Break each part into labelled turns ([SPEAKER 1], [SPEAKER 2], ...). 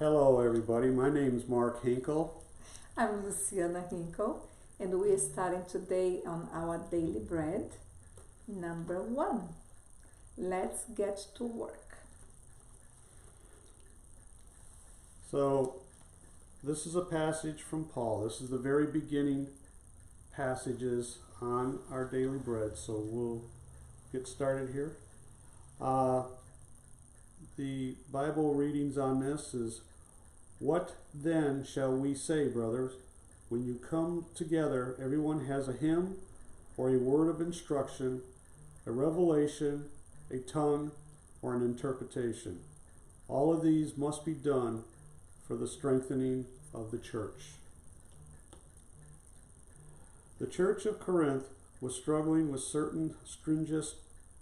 [SPEAKER 1] Hello everybody, my name is Mark Hinkle.
[SPEAKER 2] I'm Luciana Hinkle, and we are starting today on our daily bread, number 1. Let's get to work.
[SPEAKER 1] So, this is a passage from Paul. This is the very beginning passages on our daily bread, so we'll get started here. The Bible readings on this is, "What then shall we say, brothers? When you come together, everyone has a hymn or a word of instruction, a revelation, a tongue, or an interpretation. All of these must be done for the strengthening of the church." The church of Corinth was struggling with certain stringent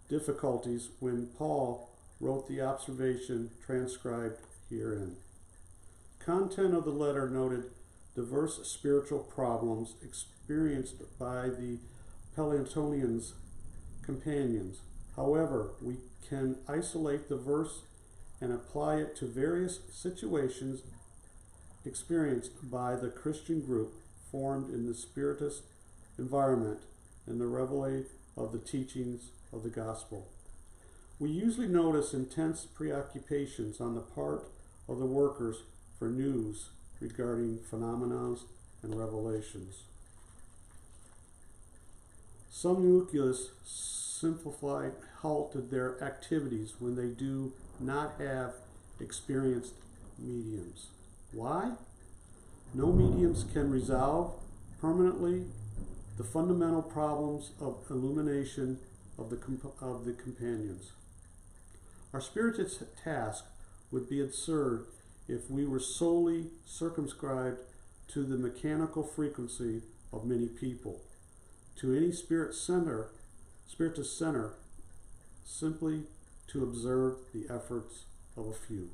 [SPEAKER 1] difficulties when Paul wrote the observation transcribed herein. Content of the letter noted diverse spiritual problems experienced by the Pelotonians' companions. However, we can isolate the verse and apply it to various situations experienced by the Christian group formed in the Spiritist environment and the revelation of the teachings of the gospel. We usually notice intense preoccupations on the part of the workers for news regarding phenomena and revelations. Some nucleus simplified halted their activities when they do not have experienced mediums. Why? No mediums can resolve permanently the fundamental problems of illumination of the companions. Our spiritist task would be absurd if we were solely circumscribed to the mechanical frequency of many people, to any spiritist center, simply to observe the efforts of a few.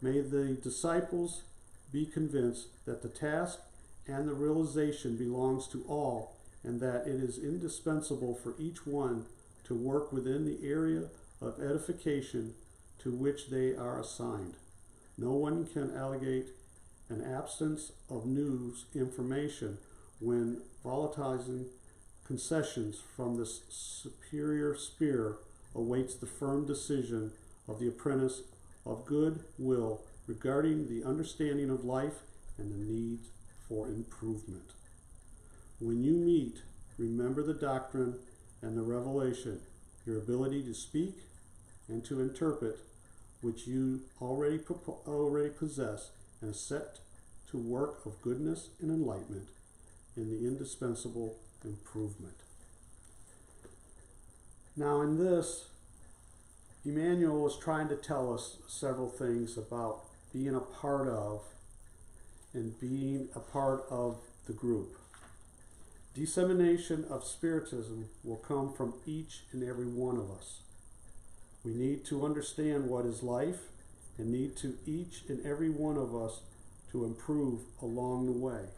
[SPEAKER 1] May the disciples be convinced that the task and the realization belongs to all, and that it is indispensable for each one to work within the area of edification to which they are assigned. No one can allegate an absence of news information when volatilizing concessions from the superior sphere awaits the firm decision of the apprentice of good will regarding the understanding of life and the need for improvement. When you meet, remember the doctrine and the revelation, your ability to speak and to interpret, which you already possess, and set to work of goodness and enlightenment in the indispensable improvement. Now in this, Emmanuel is trying to tell us several things about being a part of and being a part of the group. Dissemination of Spiritism will come from each and every one of us. We need to understand what is life and need to each and every one of us to improve along the way.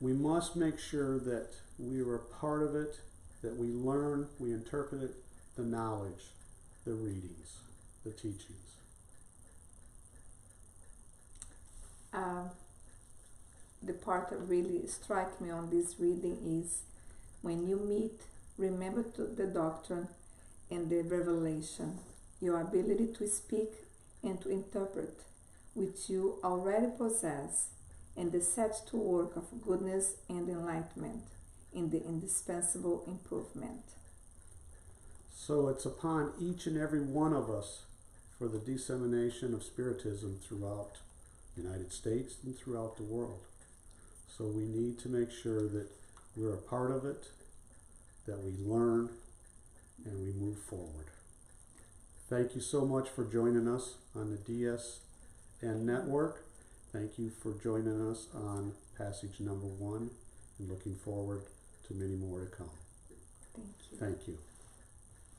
[SPEAKER 1] We must make sure that we are a part of it, that we learn, we interpret it, the knowledge, the readings, the teachings.
[SPEAKER 2] The part that really struck me on this reading is, when you meet, remember the doctrine and the revelation, your ability to speak and to interpret, which you already possess, and the set to work of goodness and enlightenment in the indispensable improvement.
[SPEAKER 1] So it's upon each and every one of us for the dissemination of Spiritism throughout the United States and throughout the world. So we need to make sure that we're a part of it, that we learn, and we move forward. Thank you so much for joining us on the DSN network. Thank you for joining us on passage number 1, and looking forward to many more to come.
[SPEAKER 2] Thank you.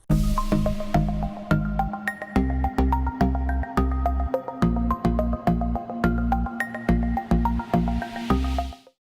[SPEAKER 1] Thank you.